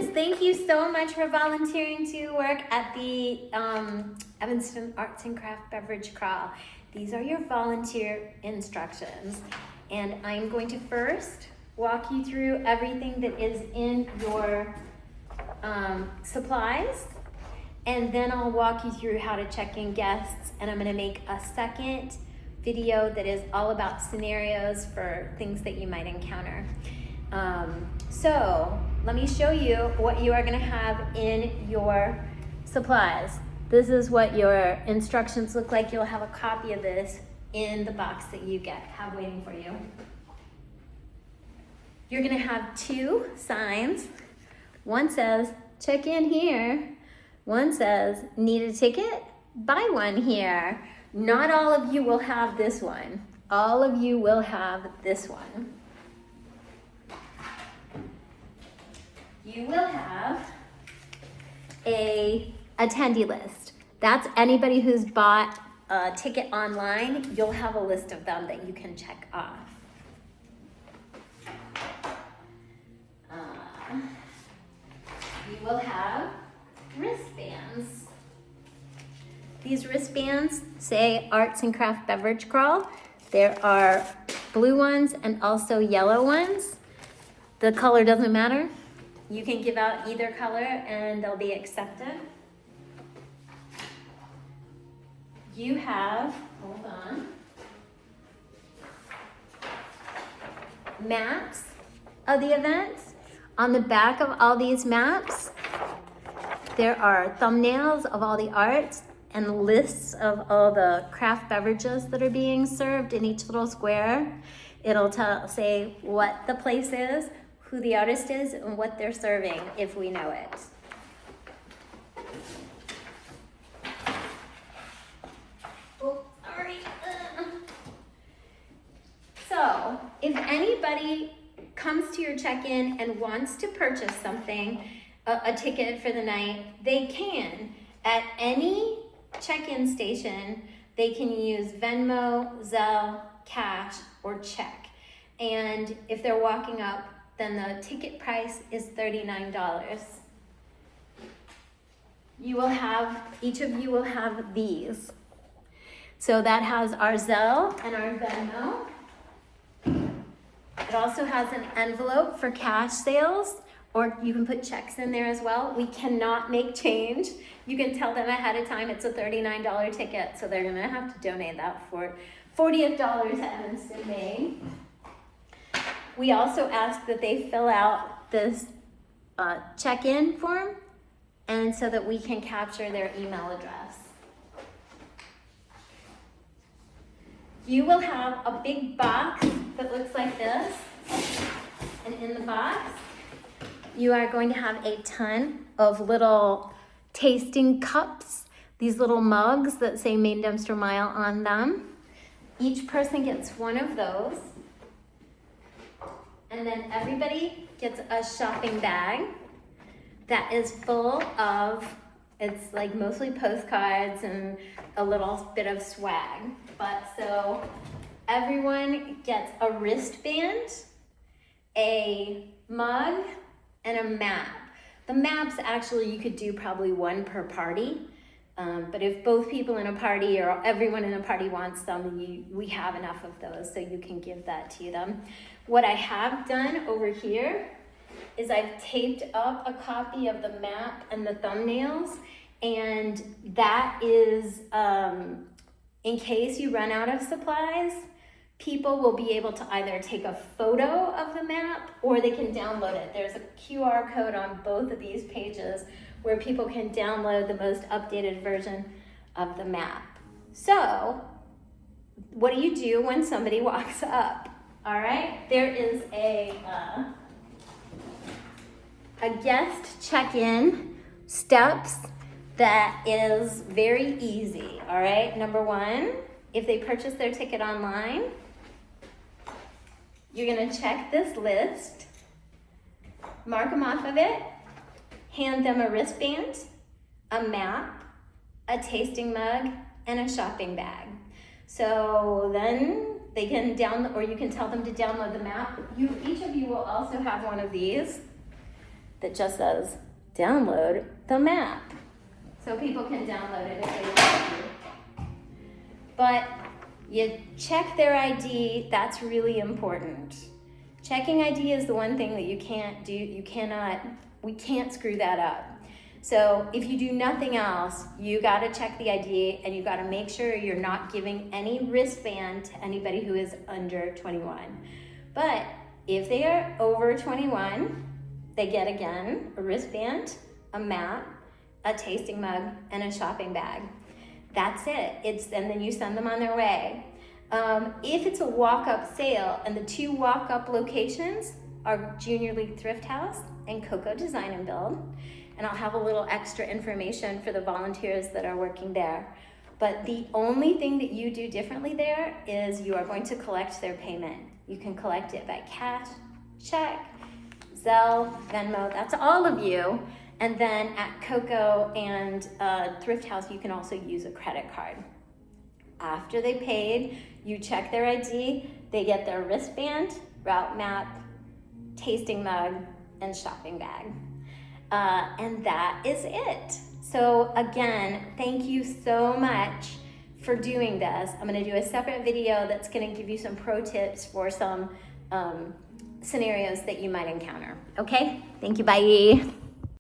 students, thank you so much for volunteering to work at the Evanston Arts and Craft Beverage Crawl. These are your volunteer instructions. And I'm going to first walk you through everything that is in your supplies. And then I'll walk you through how to check in guests. And I'm gonna make a second video that is all about scenarios for things that you might encounter. So let me show you what you are gonna have in your supplies. This is what your instructions look like. You'll have a copy of this in the box that you have waiting for you. You're gonna have two signs. One says, check in here. One says, need a ticket? Buy one here. Not all of you will have this one. All of you will have this one. You will have a attendee list. That's anybody who's bought a ticket online. You'll have a list of them that you can check off. You will have wristbands. These wristbands say Arts and Craft Beverage Crawl. There are blue ones and also yellow ones. The color doesn't matter. You can give out either color and they'll be accepted. You have, hold on, maps of the event. On the back of all these maps, there are thumbnails of all the arts and lists of all the craft beverages that are being served in each little square. It'll say what the place is, who the artist is, and what they're serving, if we know it. Oh, sorry. So, if anybody comes to your check-in and wants to purchase something, a ticket for the night, they can. At any check-in station, they can use Venmo, Zelle, cash, or check. And if they're walking up, then the ticket price is $39. You will have, each of you will have these. So that has our Zelle and our Venmo. It also has an envelope for cash sales, or you can put checks in there as well. We cannot make change. You can tell them ahead of time it's a $39 ticket, so they're gonna have to donate that for $40 to Evanston, Maine. We also ask that they fill out this check-in form, and so that we can capture their email address. You will have a big box that looks like this, and in the box, you are going to have a ton of little tasting cups, these little mugs that say Main-Dempster Mile on them. Each person gets one of those. And then everybody gets a shopping bag that is full of, it's like mostly postcards and a little bit of swag. But so everyone gets a wristband, a mug, and a map. The maps, actually, you could do probably one per party. But if both people in a party or everyone in a party wants them, we have enough of those, so you can give that to them. What I have done over here is I've taped up a copy of the map and the thumbnails, and that is in case you run out of supplies, people will be able to either take a photo of the map or they can download it. There's a QR code on both of these pages where people can download the most updated version of the map. So, what do you do when somebody walks up? All right, there is a guest check-in steps that is very easy, all right? Number one, if they purchase their ticket online, you're gonna check this list, mark them off of it, hand them a wristband, a map, a tasting mug, and a shopping bag. So then they can download, or you can tell them to download the map. Each of you will also have one of these that just says download the map. So people can download it if they want to. But you check their ID, that's really important. Checking ID is the one thing that you can't do, we can't screw that up. So if you do nothing else, you gotta check the ID and you gotta make sure you're not giving any wristband to anybody who is under 21. But if they are over 21, they get again a wristband, a map, a tasting mug, and a shopping bag. That's it. And then you send them on their way. If it's a walk-up sale, and the 2 walk-up locations are Junior League Thrift House and Coco Design and Build, and I'll have a little extra information for the volunteers that are working there. But the only thing that you do differently there is you are going to collect their payment. You can collect it by cash, check, Zelle, Venmo, that's all of you. And then at Coco and Thrift House, you can also use a credit card. After they paid, you check their ID, they get their wristband, route map, tasting mug, and shopping bag. And that is it. So again, thank you so much for doing this. I'm gonna do a separate video that's gonna give you some pro tips for some scenarios that you might encounter. Okay, thank you, bye.